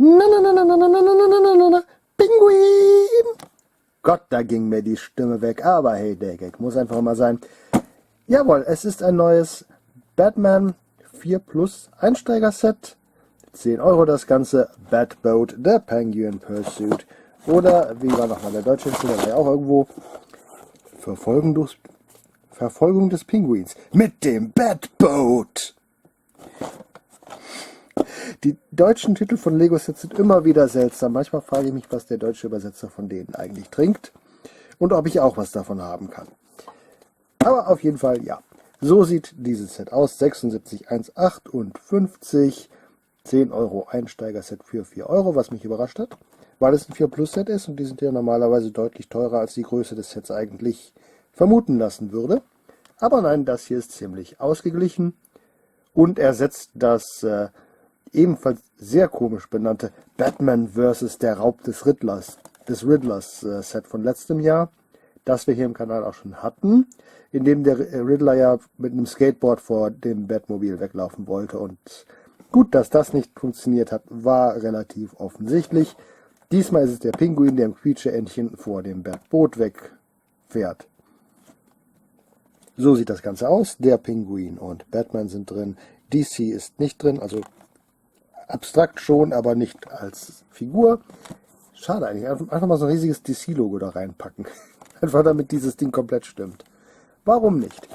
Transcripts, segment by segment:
Na, na, na, na, na, na, na, na, na, na, na, na. Pinguin! Gott, da ging mir die Stimme weg. Aber hey, der Gag muss einfach mal sein. Jawohl, es ist ein neues Batman 4 Plus Einsteiger-Set. 10 Euro das Ganze. Batboat, The Penguin Pursuit. Oder, wie war nochmal der deutsche Titel, der war ja auch irgendwo. Verfolgung des Pinguins. Mit dem Batboat! Die deutschen Titel von Lego-Sets sind immer wieder seltsam. Manchmal frage ich mich, was der deutsche Übersetzer von denen eigentlich trinkt. Und ob ich auch was davon haben kann. Aber auf jeden Fall, ja. So sieht dieses Set aus. 76,158. 10 Euro Einsteiger-Set für 4 Euro, was mich überrascht hat. Weil es ein 4 Plus Set ist und die sind ja normalerweise deutlich teurer, als die Größe des Sets eigentlich vermuten lassen würde. Aber nein, das hier ist ziemlich ausgeglichen und ersetzt das ebenfalls sehr komisch benannte Batman vs. der Raub des Riddlers Set von letztem Jahr, das wir hier im Kanal auch schon hatten, in dem der Riddler ja mit einem Skateboard vor dem Batmobil weglaufen wollte. Und gut, dass das nicht funktioniert hat, war relativ offensichtlich. Diesmal ist es der Pinguin, der im Quietscheentchen vor dem Batboot wegfährt. So sieht das Ganze aus. Der Pinguin und Batman sind drin. DC ist nicht drin, also abstrakt schon, aber nicht als Figur. Schade eigentlich. Einfach mal so ein riesiges DC-Logo da reinpacken. Einfach damit dieses Ding komplett stimmt. Warum nicht?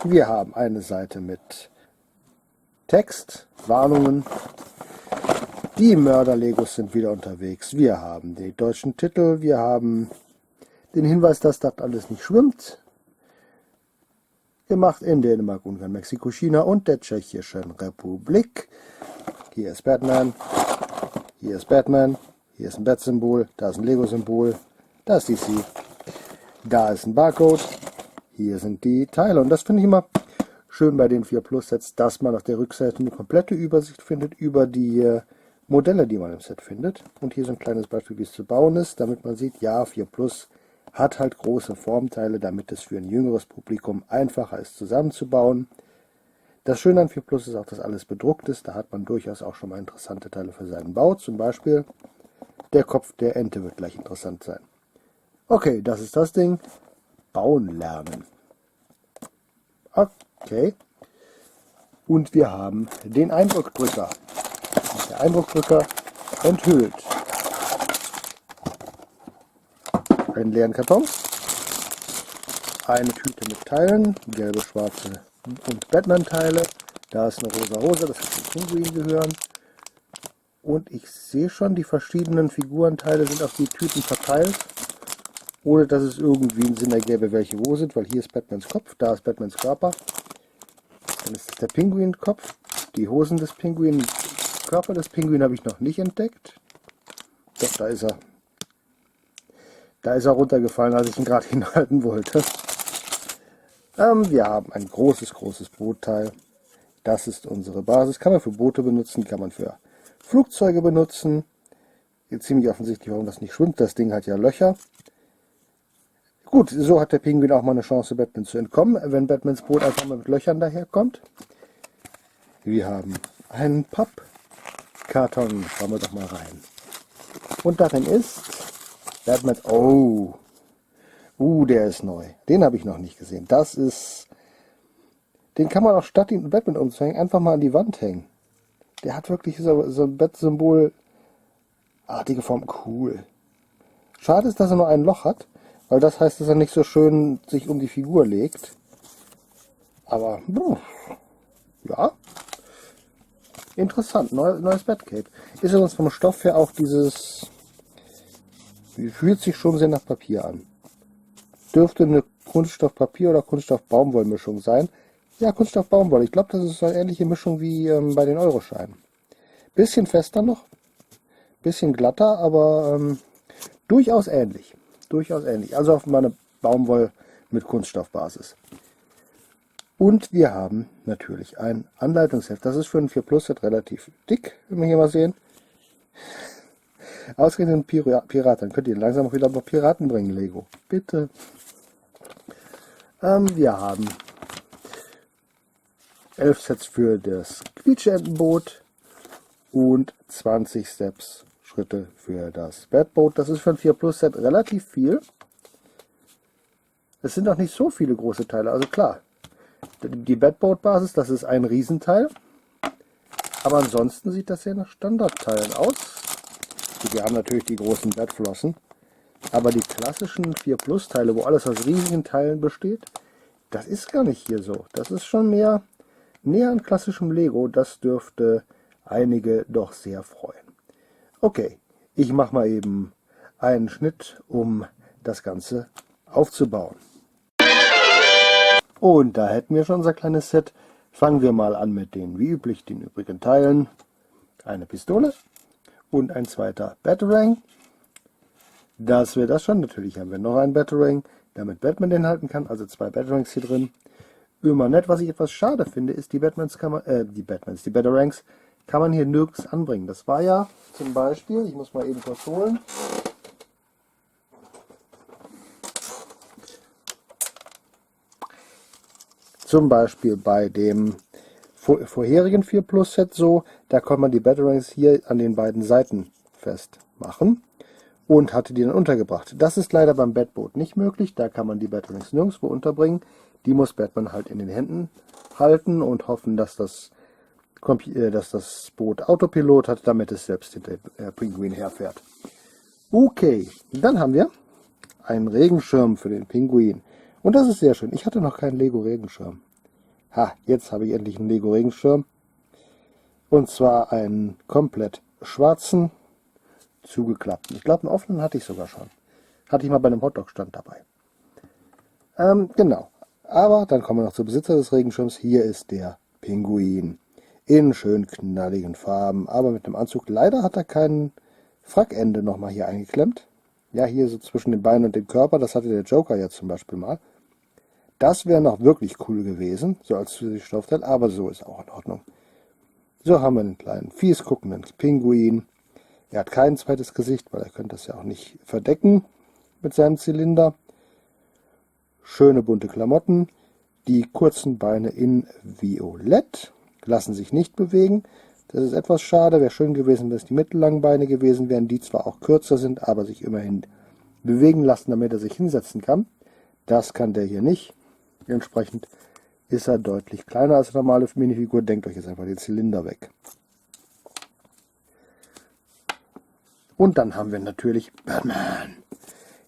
Wir haben eine Seite mit Text, Warnungen. Die Mörder-Legos sind wieder unterwegs. Wir haben die deutschen Titel. Wir haben den Hinweis, dass das alles nicht schwimmt. Gemacht in Dänemark, Ungarn, Mexiko, China und der Tschechischen Republik. Hier ist Batman. Hier ist Batman. Hier ist ein Bat-Symbol. Da ist ein Lego-Symbol. Da ist DC. Da ist ein Barcode. Hier sind die Teile. Und das finde ich immer schön bei den 4 Plus Sets, dass man auf der Rückseite eine komplette Übersicht findet über die Modelle, die man im Set findet. Und hier so ein kleines Beispiel, wie es zu bauen ist, damit man sieht, ja, 4 Plus hat halt große Formteile, damit es für ein jüngeres Publikum einfacher ist zusammenzubauen. Das Schöne an 4 Plus ist auch, dass alles bedruckt ist. Da hat man durchaus auch schon mal interessante Teile für seinen Bau. Zum Beispiel der Kopf der Ente wird gleich interessant sein. Okay, das ist das Ding. Bauen lernen. Okay. Und wir haben den Eindruckdrücker. Der Eindruckdrücker enthüllt einen leeren Karton, eine Tüte mit Teilen, gelbe, schwarze und Batman-Teile. Da ist eine rosa Hose, das wird zum Pinguin gehören. Und ich sehe schon, die verschiedenen Figurenteile sind auf die Tüten verteilt, ohne dass es irgendwie einen Sinn ergäbe, welche wo sind, weil hier ist Batmans Kopf, da ist Batmans Körper. Dann ist das der Pinguin-Kopf, die Hosen des Pinguin, den Körper des Pinguin habe ich noch nicht entdeckt. Doch, da ist er. Da ist er runtergefallen, als ich ihn gerade hinhalten wollte. Wir haben ein großes Bootteil. Das ist unsere Basis. Kann man für Boote benutzen, kann man für Flugzeuge benutzen. Jetzt ziemlich offensichtlich, warum das nicht schwimmt. Das Ding hat ja Löcher. Gut, so hat der Pinguin auch mal eine Chance, Batman zu entkommen, wenn Batmans Boot einfach mal mit Löchern daherkommt. Wir haben einen Pappkarton. Schauen wir doch mal rein. Und darin ist Batman. Oh, der ist neu. Den habe ich noch nicht gesehen. Das ist. Den kann man auch statt ihn Batman umzuhängen, einfach mal an die Wand hängen. Der hat wirklich so ein Bat-Symbol. Artige Form. Cool. Schade ist, dass er nur ein Loch hat, weil das heißt, dass er nicht so schön sich um die Figur legt. Aber, ja. Interessant. Neues Batcape. Ist übrigens vom Stoff her auch dieses. Fühlt sich schon sehr nach Papier an. Dürfte eine Kunststoff-Papier- oder Kunststoff-Baumwollmischung sein. Ja, Kunststoff-Baumwolle. Ich glaube, das ist so eine ähnliche Mischung wie bei den Euroscheinen. Bisschen fester noch. Bisschen glatter, aber durchaus ähnlich. Durchaus ähnlich. Also auf meine Baumwoll mit Kunststoffbasis. Und wir haben natürlich ein Anleitungsheft. Das ist für ein 4 Plus Set relativ dick, wenn wir hier mal sehen. Ausgerechnet Piraten. Könnt ihr langsam auch wieder mal Piraten bringen, Lego. Bitte. Wir haben 11 Sets für das Quietscheentenboot. und 20 Steps Schritte für das Batboat. Das ist für ein 4 Plus Set relativ viel. Es sind auch nicht so viele große Teile, also klar, die Batboat-Basis, das ist ein Riesenteil, aber ansonsten sieht das ja nach Standardteilen aus. Wir haben natürlich die großen Batflossen, aber die klassischen 4 Plus Teile, wo alles aus riesigen Teilen besteht, das ist gar nicht hier so. Das ist schon mehr näher an klassischem Lego, das dürfte einige doch sehr freuen. Okay, ich mache mal eben einen Schnitt, um das Ganze aufzubauen. Und da hätten wir schon unser kleines Set. Fangen wir mal an mit den, wie üblich, den übrigen Teilen. Eine Pistole und ein zweiter Batarang. Das wäre das schon. Natürlich haben wir noch einen Batarang, damit Batman den halten kann. Also 2 Batarangs hier drin. Immer nett. Was ich etwas schade finde, ist die Batarangs kann man hier nirgends anbringen. Das war ja zum Beispiel, ich muss mal eben kurz holen. Zum Beispiel bei dem vorherigen 4 Plus Set so, da konnte man die Batarangs hier an den beiden Seiten festmachen und hatte die dann untergebracht. Das ist leider beim Batboat nicht möglich, da kann man die Batarangs nirgendwo unterbringen. Die muss Batman halt in den Händen halten und hoffen, dass das Boot Autopilot hat, damit es selbst hinter dem Pinguin herfährt. Okay, dann haben wir einen Regenschirm für den Pinguin. Und das ist sehr schön. Ich hatte noch keinen Lego-Regenschirm. Ha, jetzt habe ich endlich einen Lego-Regenschirm. Und zwar einen komplett schwarzen, zugeklappten. Ich glaube, einen offenen hatte ich sogar schon. Hatte ich mal bei einem Hotdog-Stand dabei. Genau. Aber dann kommen wir noch zum Besitzer des Regenschirms. Hier ist der Pinguin. In schön knalligen Farben, aber mit dem Anzug. Leider hat er kein Frackende nochmal hier eingeklemmt. Ja, hier so zwischen den Beinen und dem Körper. Das hatte der Joker jetzt zum Beispiel mal. Das wäre noch wirklich cool gewesen, so als zusätzliches Stoffteil, aber so ist auch in Ordnung. So haben wir einen kleinen, fies guckenden Pinguin. Er hat kein zweites Gesicht, weil er könnte das ja auch nicht verdecken mit seinem Zylinder. Schöne bunte Klamotten. Die kurzen Beine in Violett lassen sich nicht bewegen. Das ist etwas schade. Wäre schön gewesen, wenn es die mittellangen Beine gewesen wären, die zwar auch kürzer sind, aber sich immerhin bewegen lassen, damit er sich hinsetzen kann. Das kann der hier nicht. Entsprechend ist er deutlich kleiner als eine normale Minifigur. Denkt euch jetzt einfach den Zylinder weg. Und dann haben wir natürlich Batman.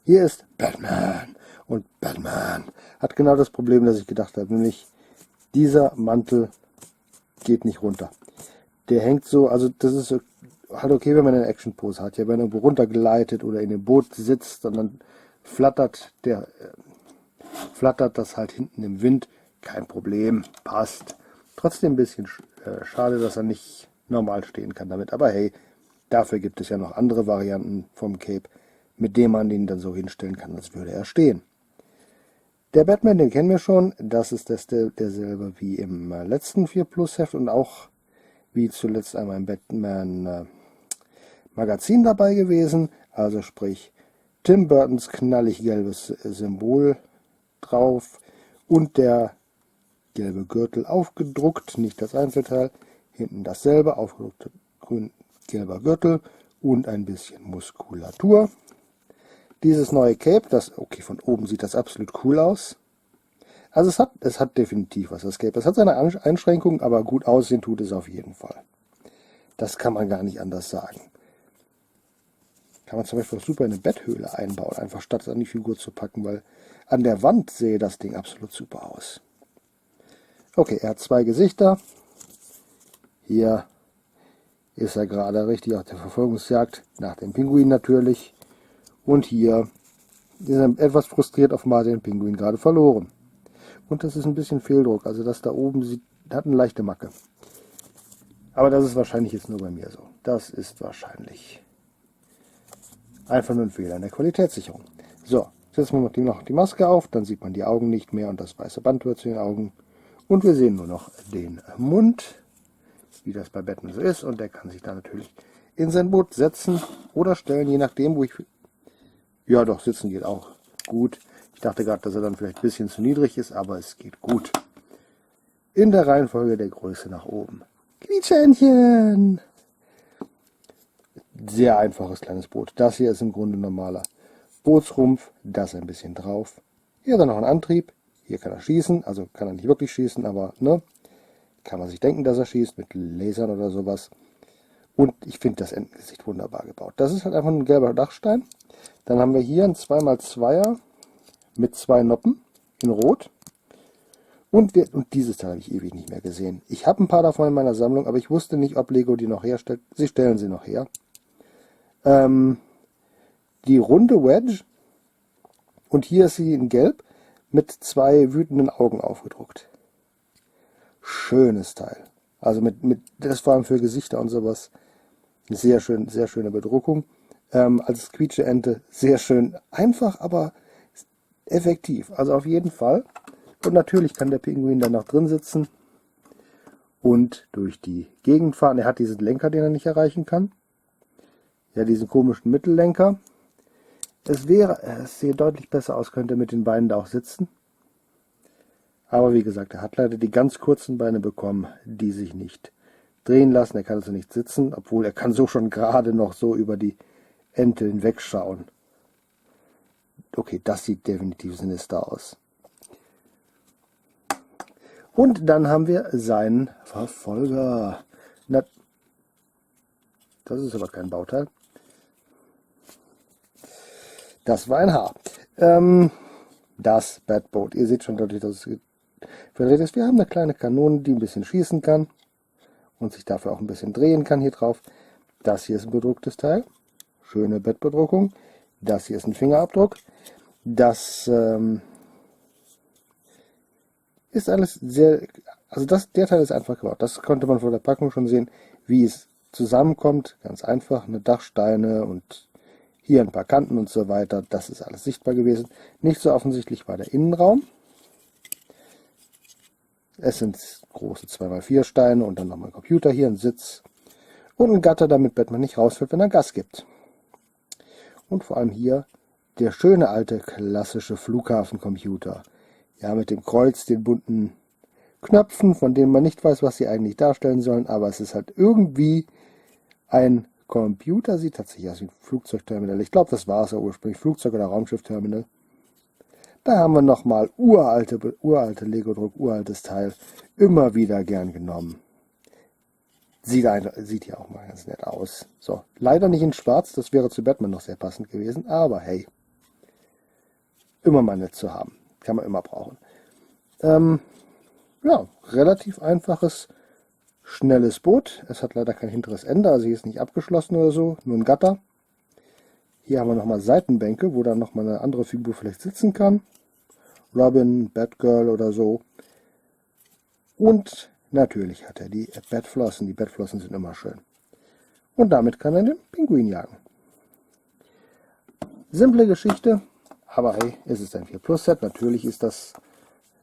Hier ist Batman. Und Batman hat genau das Problem, das ich gedacht habe, nämlich dieser Mantel geht nicht runter. Der hängt so, also das ist halt okay, wenn man eine Action-Pose hat. Ja, wenn er irgendwo runtergleitet oder in dem Boot sitzt und dann flattert das halt hinten im Wind. Kein Problem, passt. Trotzdem ein bisschen schade, dass er nicht normal stehen kann damit. Aber hey, dafür gibt es ja noch andere Varianten vom Cape, mit dem man ihn dann so hinstellen kann, als würde er stehen. Der Batman, den kennen wir schon. Das ist derselbe wie im letzten 4 Plus Heft und auch wie zuletzt einmal im Batman Magazin dabei gewesen. Also sprich Tim Burtons knallig gelbes Symbol drauf und der gelbe Gürtel aufgedruckt, nicht das Einzelteil. Hinten dasselbe, aufgedruckte grün-gelber Gürtel und ein bisschen Muskulatur. Dieses neue Cape, okay, von oben sieht das absolut cool aus. Also es hat definitiv was, das Cape. Es hat seine Einschränkungen, aber gut aussehen tut es auf jeden Fall. Das kann man gar nicht anders sagen. Kann man zum Beispiel auch super in eine Betthöhle einbauen, einfach statt es an die Figur zu packen, weil an der Wand sehe das Ding absolut super aus. Okay, er hat 2 Gesichter. Hier ist er gerade richtig auf der Verfolgungsjagd nach dem Pinguin natürlich. Und hier ist er etwas frustriert, offenbar den Pinguin gerade verloren. Und das ist ein bisschen Fehldruck, also das da oben hat eine leichte Macke. Aber das ist wahrscheinlich jetzt nur bei mir so. Das ist wahrscheinlich einfach nur ein Fehler in der Qualitätssicherung. So, setzen wir noch die Maske auf, dann sieht man die Augen nicht mehr und das weiße Band wird zu den Augen. Und wir sehen nur noch den Mund, wie das bei Batman so ist. Und der kann sich dann natürlich in sein Boot setzen oder stellen, je nachdem, wo ich... Ja, doch, sitzen geht auch gut. Ich dachte gerade, dass er dann vielleicht ein bisschen zu niedrig ist, aber es geht gut. In der Reihenfolge der Größe nach oben. Quietschhändchen! Sehr einfaches kleines Boot. Das hier ist im Grunde normaler Bootsrumpf, das ein bisschen drauf. Hier dann noch ein Antrieb. Hier kann er schießen, also kann er nicht wirklich schießen, aber ne, kann man sich denken, dass er schießt mit Lasern oder sowas. Und ich finde das Endgesicht wunderbar gebaut. Das ist halt einfach ein gelber Dachstein. Dann haben wir hier ein 2x2er mit 2 Noppen in Rot. Und dieses Teil habe ich ewig nicht mehr gesehen. Ich habe ein paar davon in meiner Sammlung, aber ich wusste nicht, ob Lego die noch herstellt. Sie stellen sie noch her. Die runde Wedge. Und hier ist sie in Gelb mit 2 wütenden Augen aufgedruckt. Schönes Teil. Also das vor allem für Gesichter und sowas. Sehr schöne Bedruckung. Als Quietsche-Ente sehr schön. Einfach, aber effektiv. Also auf jeden Fall. Und natürlich kann der Pinguin dann noch drin sitzen und durch die Gegend fahren. Er hat diesen Lenker, den er nicht erreichen kann. Ja, diesen komischen Mittellenker. Es sähe deutlich besser aus, könnte er mit den Beinen da auch sitzen. Aber wie gesagt, er hat leider die ganz kurzen Beine bekommen, die sich nicht drehen lassen. Er kann also nicht sitzen, obwohl er kann so schon gerade noch so über die Ente hinwegschauen. Okay, das sieht definitiv sinister aus. Und dann haben wir seinen Verfolger. Na, das ist aber kein Bauteil. Das war ein Haar. Das Batboat. Ihr seht schon deutlich, dass es verdreht ist. Wir haben eine kleine Kanone, die ein bisschen schießen kann und sich dafür auch ein bisschen drehen kann hier drauf. Das hier ist ein bedrucktes Teil. Schöne Bettbedruckung. Das hier ist ein Fingerabdruck. Das ist alles sehr, also der Teil ist einfach gebaut. Das konnte man vor der Packung schon sehen, wie es zusammenkommt. Ganz einfach, eine Dachsteine und hier ein paar Kanten und so weiter. Das ist alles sichtbar gewesen. Nicht so offensichtlich war der Innenraum. Es sind große 2x4 Steine und dann nochmal ein Computer hier, ein Sitz und ein Gatter, damit Batman nicht rausfällt, wenn er Gas gibt. Und vor allem hier der schöne alte klassische Flughafencomputer. Ja, mit dem Kreuz, den bunten Knöpfen, von denen man nicht weiß, was sie eigentlich darstellen sollen, aber es ist halt irgendwie ein Computer, sieht tatsächlich aus wie ein Flugzeugterminal. Ich glaube, das war es ja ursprünglich, Flugzeug- oder Raumschiffterminal. Da haben wir nochmal uralte Lego-Druck, uraltes Teil, immer wieder gern genommen. Sieht ja auch mal ganz nett aus. So, leider nicht in schwarz, das wäre zu Batman noch sehr passend gewesen, aber hey, immer mal nett zu haben. Kann man immer brauchen. Ja, relativ einfaches, schnelles Boot. Es hat leider kein hinteres Ende, also hier ist nicht abgeschlossen oder so, nur ein Gatter. Hier haben wir nochmal Seitenbänke, wo dann nochmal eine andere Figur vielleicht sitzen kann. Robin, Batgirl oder so. Und natürlich hat er die Batflossen. Die Batflossen sind immer schön. Und damit kann er den Pinguin jagen. Simple Geschichte, aber hey, es ist ein 4 Plus Set. Natürlich ist das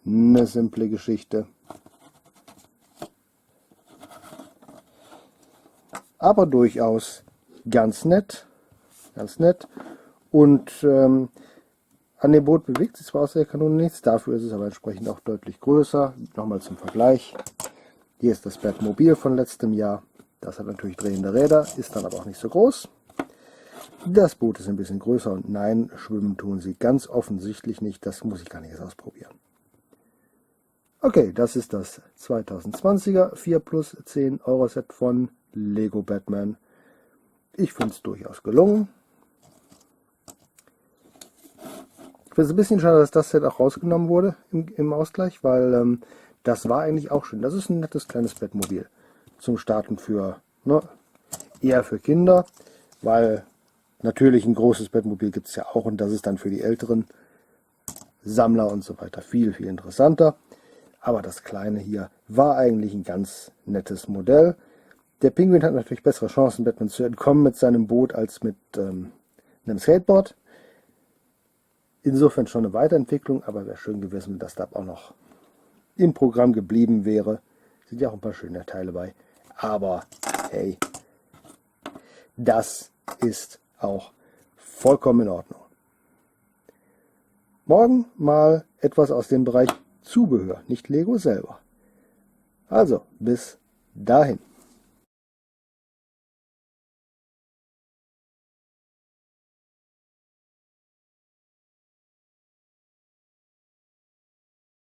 eine simple Geschichte. Aber durchaus ganz nett. Ganz nett. Und an dem Boot bewegt sich zwar aus der Kanone nichts, dafür ist es aber entsprechend auch deutlich größer. Nochmal zum Vergleich. Hier ist das Batmobil von letztem Jahr. Das hat natürlich drehende Räder, ist dann aber auch nicht so groß. Das Boot ist ein bisschen größer und nein, schwimmen tun sie ganz offensichtlich nicht. Das muss ich gar nicht erst ausprobieren. Okay, das ist das 2020er 4 plus 10 Euro Set von Lego Batman. Ich finde es durchaus gelungen. Ich finde es ein bisschen schade, dass das Set auch rausgenommen wurde im Ausgleich, weil das war eigentlich auch schön. Das ist ein nettes kleines Batmobil zum Starten für, eher für Kinder, weil natürlich ein großes Batmobil gibt es ja auch und das ist dann für die älteren Sammler und so weiter viel, viel interessanter. Aber das kleine hier war eigentlich ein ganz nettes Modell. Der Pinguin hat natürlich bessere Chancen, Batman zu entkommen mit seinem Boot als mit einem Skateboard. Insofern schon eine Weiterentwicklung, aber wäre schön gewesen, wenn das da auch noch im Programm geblieben wäre. Sind ja auch ein paar schöne Teile bei. Aber hey, das ist auch vollkommen in Ordnung. Morgen mal etwas aus dem Bereich Zubehör, nicht Lego selber. Also, bis dahin.